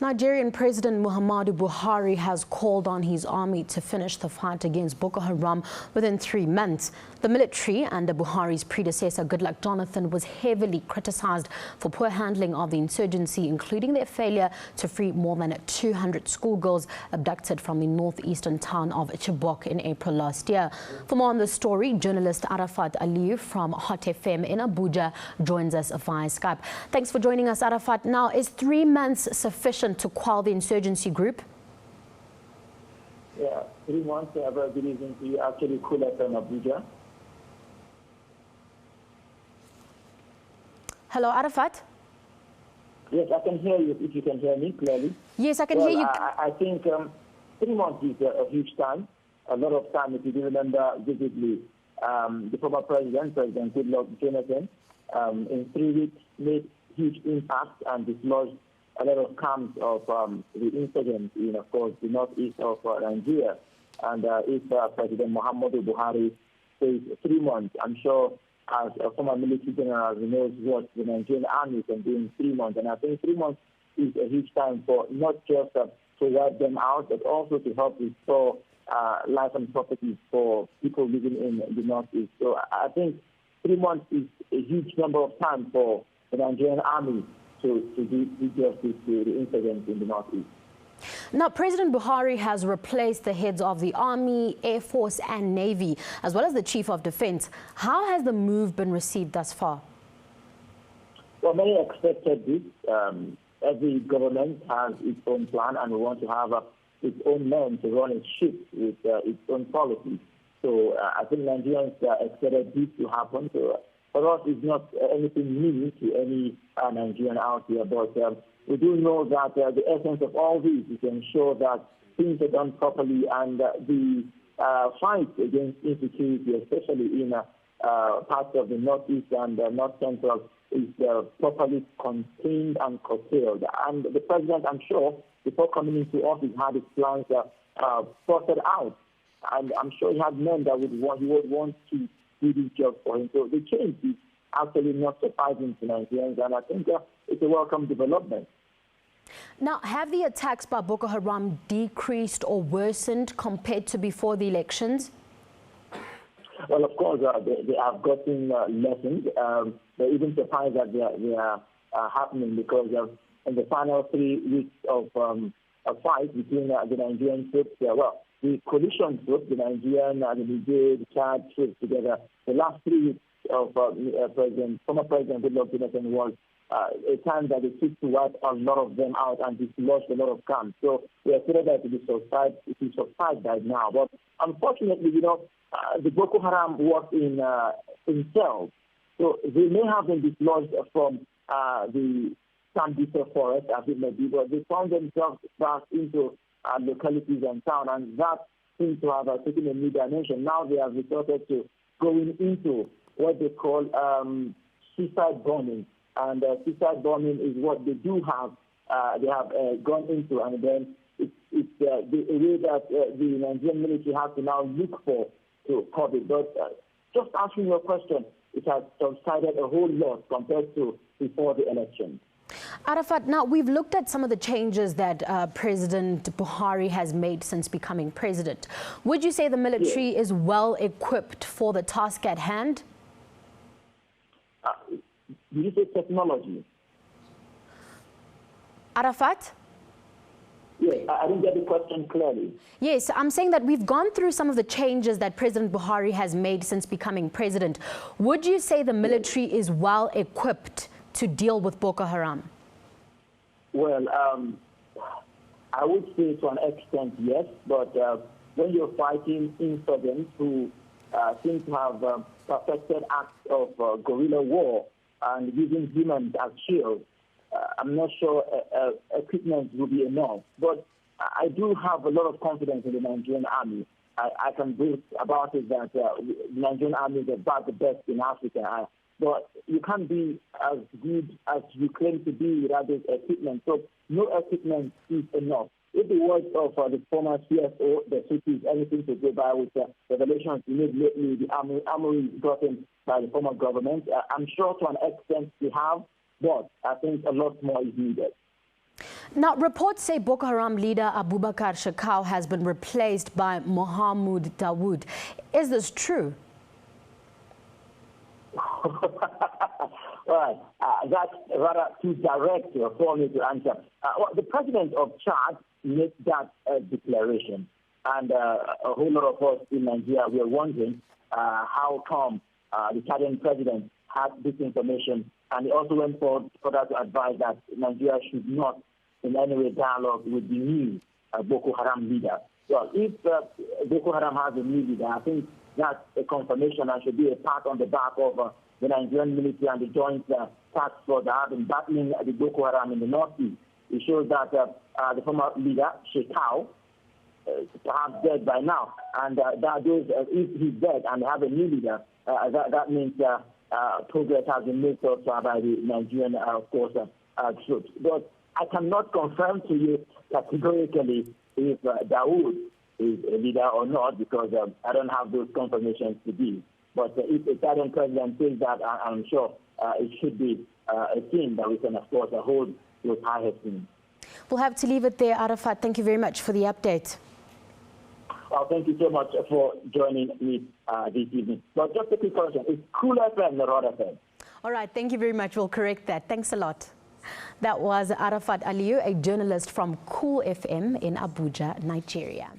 Nigerian President Muhammad Buhari has called on his army to finish the fight against Boko Haram within 3 months. The military under Buhari's predecessor, Goodluck Jonathan, was heavily criticized for poor handling of the insurgency, including their failure to free more than 200 schoolgirls abducted from the northeastern town of Chibok in April last year. For more on this story, journalist Arafat Aliu from Hot FM in Abuja joins us via Skype. Thanks for joining us, Arafat. Now, is 3 months sufficient to quell the insurgency group? Yeah, 3 months. Good evening to you. Actually, cool up in Abuja. Hello, Arafat? Yes, I can hear you. If you can hear me clearly. Yes, I can hear you. I think 3 months is a huge time. A lot of time, if you do remember vividly, the former President Goodluck Jonathan, in 3 weeks made huge impact and dislodged a lot of camps of the insurgents in, of course, the northeast of Nigeria. And if President Muhammad Buhari says 3 months, I'm sure as a former military general, he knows what the Nigerian army can do in 3 months. And I think 3 months is a huge time for not just to wipe them out, but also to help restore life and property for people living in the northeast. So I think 3 months is a huge number of time for the Nigerian army to do justice to the insurgents in the northeast. Now, President Buhari has replaced the heads of the Army, Air Force and Navy, as well as the Chief of Defense. How has the move been received thus far? Well, many expected this. Every government has its own plan and we want to have its own men to run its ship with its own policy. So I think Nigerians expected this to happen. So for us, it's not anything new to any Nigerian out here, but we do know that the essence of all this is to ensure that things are done properly and the fight against insecurity, especially in parts of the northeast and north central, is properly contained and curtailed. And the president, I'm sure, before coming into office, had his plans sorted out. And I'm sure he had men that he would want to do this job for him. So the change is actually not surprising to Nigerians, and I think it's a welcome development. Now, have the attacks by Boko Haram decreased or worsened compared to before the elections? Well, of course, they have gotten lessons. They're even surprised that they are happening because in the final 3 weeks of a fight between the Nigerian troops, the coalition troops, the Nigerian, the Niger, the Chad troops together, the last 3 weeks of former President Goodluck Jonathan was a time that they took to wipe a lot of them out and dislodged a lot of camps. So we are afraid that it is subside by now. But unfortunately, the Boko Haram work in cells. So they may have been dislodged from the Sambisa forest, as it may be, but they found themselves back into localities and town, and that seems to have taken a new dimension. Now they have resorted to going into what they call suicide bombing. And suicide bombing is what they do have. They have gone into, and then it's the way that the Nigerian military has to now look for to curb it. But just answering your question, it has subsided a whole lot compared to before the election. Arafat, now we've looked at some of the changes that President Buhari has made since becoming president. Would you say the military is well equipped for the task at hand? Did you say technology? Arafat? Yes, I didn't get the question clearly. Yes, I'm saying that we've gone through some of the changes that President Buhari has made since becoming president. Would you say the military is well equipped to deal with Boko Haram? Well, I would say to an extent, yes, but when you're fighting insurgents who seem to have perfected acts of guerrilla war and using humans as shields, I'm not sure equipment will be enough. But I do have a lot of confidence in the Nigerian army. I can boast about it that the Nigerian army is about the best in Africa. But you can't be as good as you claim to be without this equipment. So no equipment is enough. If the words of the former CSO, the city is anything to go by with the revelations we made lately, the armory gotten by the former government, I'm sure to an extent we have, but I think a lot more is needed. Now, reports say Boko Haram leader Abubakar Shekau has been replaced by Mohammed Dawood. Is this true? Well, that's rather too direct for me to answer. Well, the president of Chad made that declaration, and a whole lot of us in Nigeria were wondering how come the Chadian president had this information, and he also went further to advise that Nigeria should not in any way dialogue with the new Boko Haram leader. Well, if Boko Haram has a new leader, I think that's a confirmation and should be a pat on the back of the Nigerian military and the joint task force that have been battling the Boko Haram in the northeast. It shows that the former leader, Shekau, perhaps dead by now, and that goes, if he's dead and they have a new leader, that means progress has been made so far by the Nigerian, of course, troops. But I cannot confirm to you categorically if Dawood is a leader or not, because I don't have those confirmations to give. But if the Italian president says that, I'm sure it should be a thing that we can, of course, hold with high esteem. We'll have to leave it there, Arafat. Thank you very much for the update. Well, thank you so much for joining me this evening. But just a quick question, it's Cool FM, not Rod FM. All right, thank you very much. We'll correct that. Thanks a lot. That was Arafat Aliu, a journalist from Cool FM in Abuja, Nigeria.